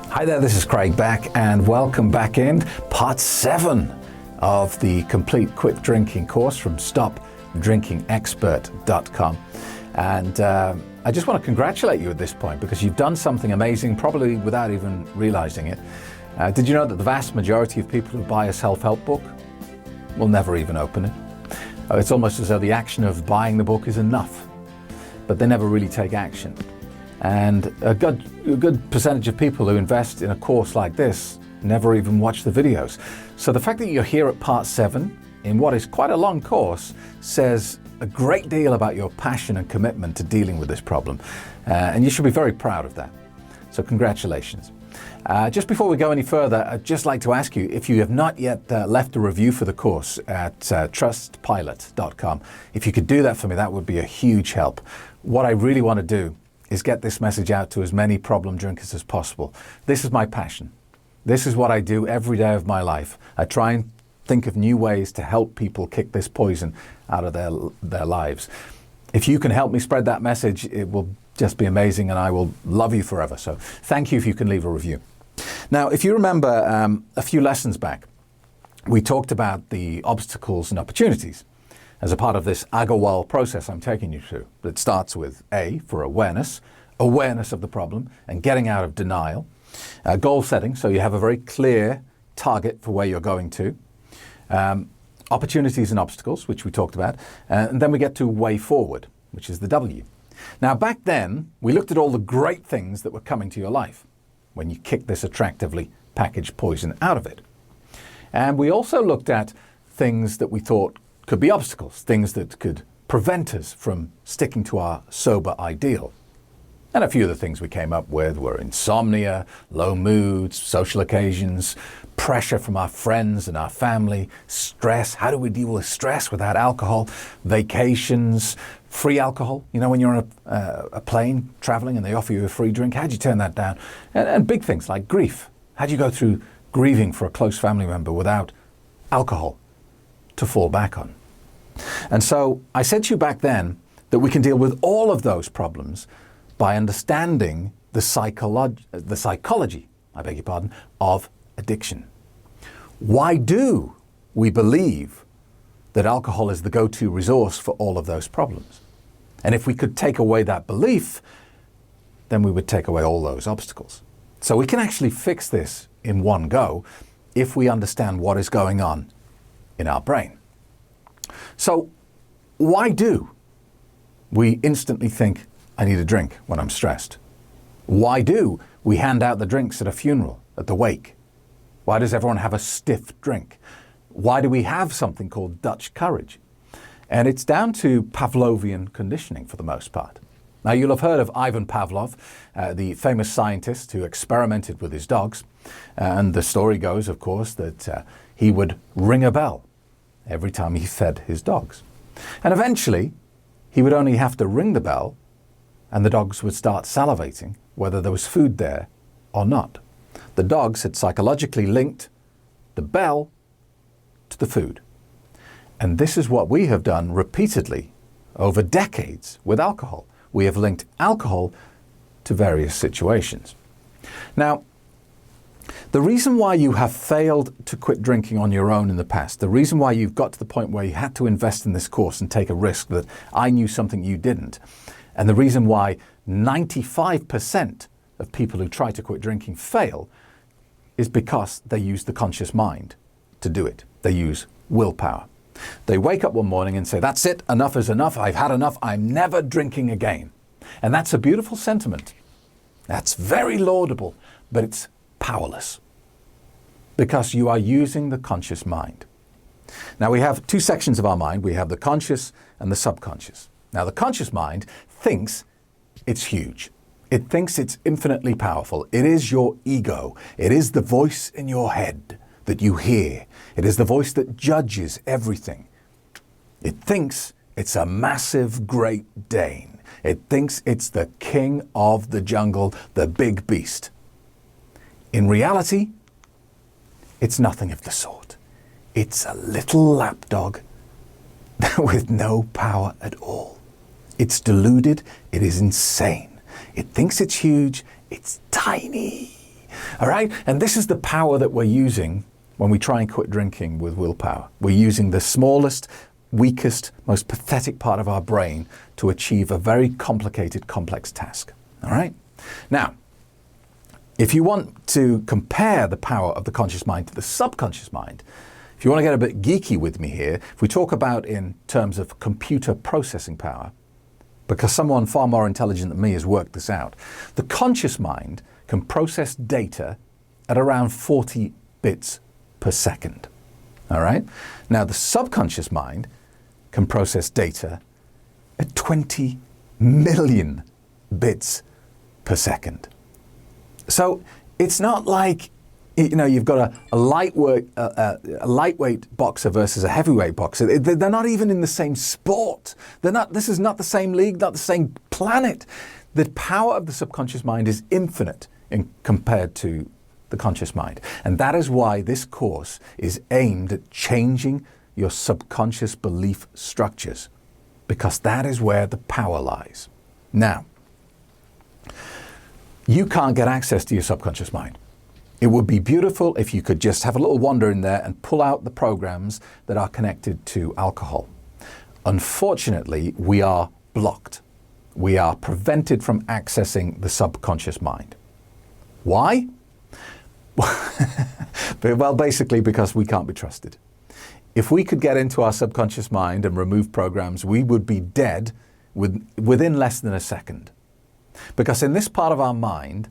Hi there, this is Craig Beck and welcome back in part 7 of the complete quit drinking course from stopdrinkingexpert.com. And I just want to congratulate you at this point because you've done something amazing, probably without even realizing it. Did you know that the vast majority of people who buy a self-help book will never even open it? It's almost as though the action of buying the book is enough, but they never really take action. And a good percentage of people who invest in a course like this never even watch the videos. So the fact that you're here at part 7 in what is quite a long course says a great deal about your passion and commitment to dealing with this problem. And you should be very proud of that. So congratulations. Just before we go any further, I'd just like to ask you, if you have not yet left a review for the course at trustpilot.com, if you could do that for me, that would be a huge help. What I really want to do is get this message out to as many problem drinkers as possible. This is my passion. This is what I do every day of my life. I try and think of new ways to help people kick this poison out of their lives. If you can help me spread that message, it will just be amazing and I will love you forever. So thank you if you can leave a review. Now, if you remember a few lessons back, we talked about the obstacles and opportunities as a part of this Agawal process I'm taking you through. That starts with A, for awareness of the problem and getting out of denial. Goal setting, so you have a very clear target for where you're going to. Opportunities and obstacles, which we talked about. And then we get to way forward, which is the W. Now, back then, we looked at all the great things that were coming to your life when you kicked this attractively packaged poison out of it. And we also looked at things that we thought could be obstacles, things that could prevent us from sticking to our sober ideal. And a few of the things we came up with were insomnia, low moods, social occasions, pressure from our friends and our family, stress. How do we deal with stress without alcohol? Vacations, free alcohol. You know, when you're on a plane traveling and they offer you a free drink, how do you turn that down? And big things like grief. How do you go through grieving for a close family member without alcohol to fall back on? And so I said to you back then that we can deal with all of those problems by understanding the psychology, of addiction. Why do we believe that alcohol is the go-to resource for all of those problems? And if we could take away that belief, then we would take away all those obstacles. So we can actually fix this in one go if we understand what is going on in our brain. So why do we instantly think, I need a drink when I'm stressed? Why do we hand out the drinks at a funeral, at the wake? Why does everyone have a stiff drink? Why do we have something called Dutch courage? And it's down to Pavlovian conditioning for the most part. Now, you'll have heard of Ivan Pavlov, the famous scientist who experimented with his dogs. And the story goes, of course, that he would ring a bell every time he fed his dogs. And eventually, he would only have to ring the bell and the dogs would start salivating, whether there was food there or not. The dogs had psychologically linked the bell to the food. And this is what we have done repeatedly over decades with alcohol. We have linked alcohol to various situations. Now, the reason why you have failed to quit drinking on your own in the past, the reason why you've got to the point where you had to invest in this course and take a risk that I knew something you didn't, and the reason why 95% of people who try to quit drinking fail is because they use the conscious mind to do it. They use willpower. They wake up one morning and say, that's it, enough is enough, I've had enough, I'm never drinking again. And that's a beautiful sentiment. That's very laudable, but it's powerless because you are using the conscious mind. Now, we have two sections of our mind. We have the conscious and the subconscious. Now, the conscious mind thinks it's huge. It thinks it's infinitely powerful. It is your ego. It is the voice in your head that you hear. It is the voice that judges everything. It thinks it's a massive Great Dane. It thinks it's the king of the jungle, the big beast. In reality, it's nothing of the sort. It's a little lapdog with no power at all. It's deluded. It is insane. It thinks it's huge. It's tiny. All right? And this is the power that we're using when we try and quit drinking with willpower. We're using the smallest, weakest, most pathetic part of our brain to achieve a very complicated, complex task. All right? Now, if you want to compare the power of the conscious mind to the subconscious mind, if you want to get a bit geeky with me here, if we talk about in terms of computer processing power, because someone far more intelligent than me has worked this out, the conscious mind can process data at around 40 bits per second. All right? Now, the subconscious mind can process data at 20 million bits per second. So it's not like, you've got a lightweight boxer versus a heavyweight boxer. They're not even in the same sport. This is not the same league, not the same planet. The power of the subconscious mind is infinite compared to the conscious mind. And that is why this course is aimed at changing your subconscious belief structures, because that is where the power lies. Now, you can't get access to your subconscious mind. It would be beautiful if you could just have a little wander in there and pull out the programs that are connected to alcohol. Unfortunately, we are blocked. We are prevented from accessing the subconscious mind. Why? Well, basically because we can't be trusted. If we could get into our subconscious mind and remove programs, we would be dead within less than a second. Because in this part of our mind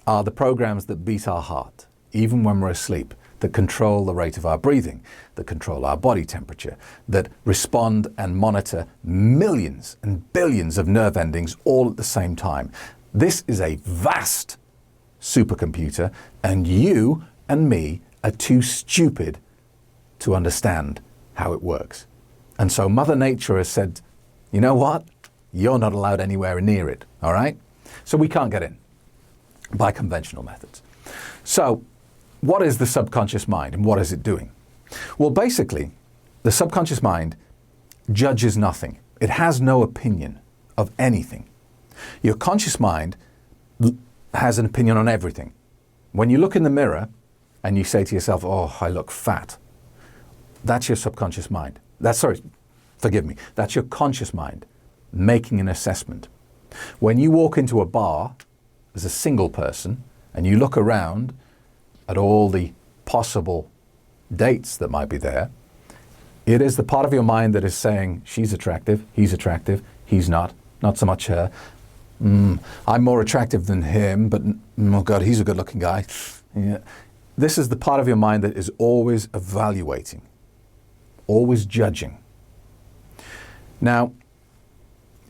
are the programs that beat our heart, even when we're asleep, that control the rate of our breathing, that control our body temperature, that respond and monitor millions and billions of nerve endings all at the same time. This is a vast supercomputer, and you and me are too stupid to understand how it works. And so Mother Nature has said, you know what? You're not allowed anywhere near it, all right? So we can't get in by conventional methods. So what is the subconscious mind and what is it doing? Well, basically, the subconscious mind judges nothing. It has no opinion of anything. Your conscious mind has an opinion on everything. When you look in the mirror and you say to yourself, oh, I look fat, that's your subconscious mind. That's your conscious mind making an assessment. When you walk into a bar as a single person and you look around at all the possible dates that might be there, it is the part of your mind that is saying, she's attractive, he's not so much her. I'm more attractive than him, but oh God, he's a good looking guy. Yeah. This is the part of your mind that is always evaluating, always judging. Now,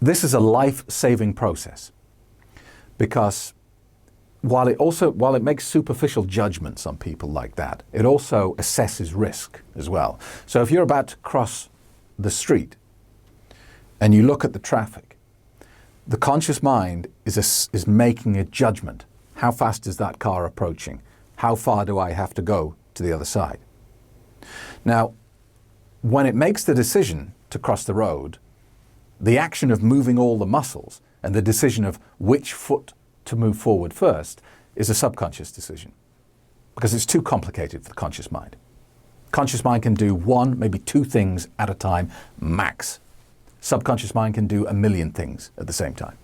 this is a life-saving process because while it makes superficial judgments on people like that, it also assesses risk as well. So if you're about to cross the street and you look at the traffic, the conscious mind is making a judgment. How fast is that car approaching? How far do I have to go to the other side? Now, when it makes the decision to cross the road, the action of moving all the muscles and the decision of which foot to move forward first is a subconscious decision because it's too complicated for the conscious mind. Conscious mind can do one, maybe two things at a time, max. Subconscious mind can do a million things at the same time.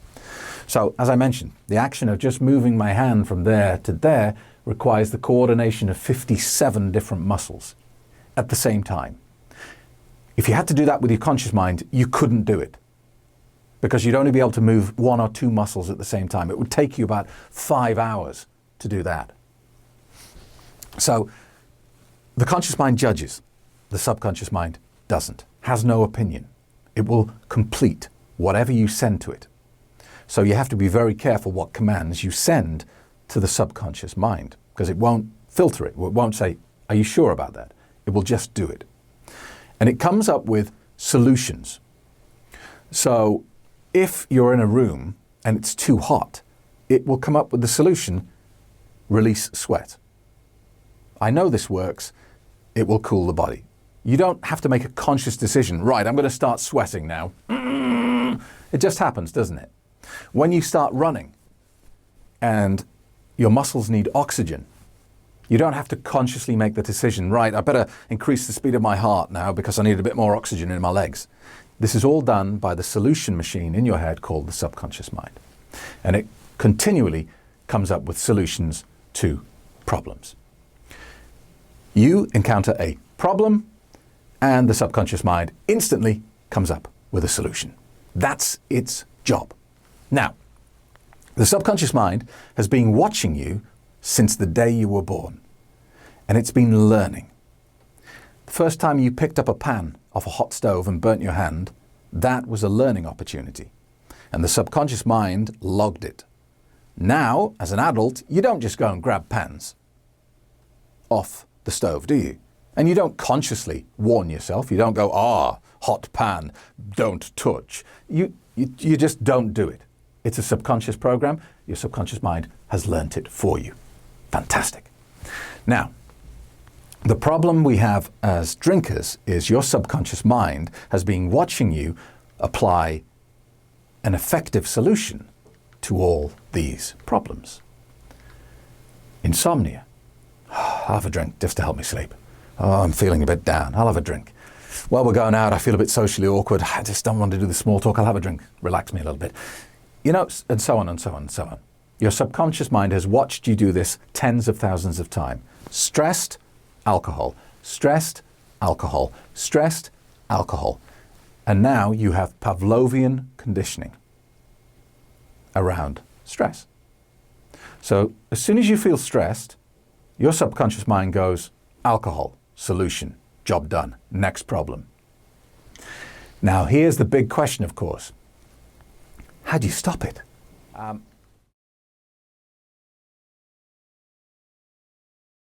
So, as I mentioned, the action of just moving my hand from there to there requires the coordination of 57 different muscles at the same time. If you had to do that with your conscious mind, you couldn't do it because you'd only be able to move one or two muscles at the same time. It would take you about 5 hours to do that. So the conscious mind judges, the subconscious mind doesn't, has no opinion. It will complete whatever you send to it. So you have to be very careful what commands you send to the subconscious mind because it won't filter it. It won't say, are you sure about that? It will just do it. And it comes up with solutions. So if you're in a room and it's too hot, it will come up with the solution, release sweat. I know this works. It will cool the body. You don't have to make a conscious decision. Right, I'm going to start sweating now. It just happens, doesn't it? When you start running and your muscles need oxygen. You don't have to consciously make the decision, right, I better increase the speed of my heart now because I need a bit more oxygen in my legs. This is all done by the solution machine in your head called the subconscious mind. And it continually comes up with solutions to problems. You encounter a problem and the subconscious mind instantly comes up with a solution. That's its job. Now, the subconscious mind has been watching you since the day you were born, and it's been learning. The first time you picked up a pan off a hot stove and burnt your hand, that was a learning opportunity, and the subconscious mind logged it. Now, as an adult, you don't just go and grab pans off the stove, do you? And you don't consciously warn yourself. You don't go, hot pan, don't touch. You just don't do it. It's a subconscious program. Your subconscious mind has learnt it for you. Fantastic. Now, the problem we have as drinkers is your subconscious mind has been watching you apply an effective solution to all these problems. Insomnia. I'll have a drink just to help me sleep. Oh, I'm feeling a bit down. I'll have a drink. Well, we're going out. I feel a bit socially awkward. I just don't want to do the small talk. I'll have a drink. Relax me a little bit. You know, and so on and so on and so on. Your subconscious mind has watched you do this tens of thousands of times. Stressed, alcohol. Stressed, alcohol. Stressed, alcohol. And now you have Pavlovian conditioning around stress. So as soon as you feel stressed, your subconscious mind goes, alcohol, solution, job done, next problem. Now here's the big question, of course. How do you stop it?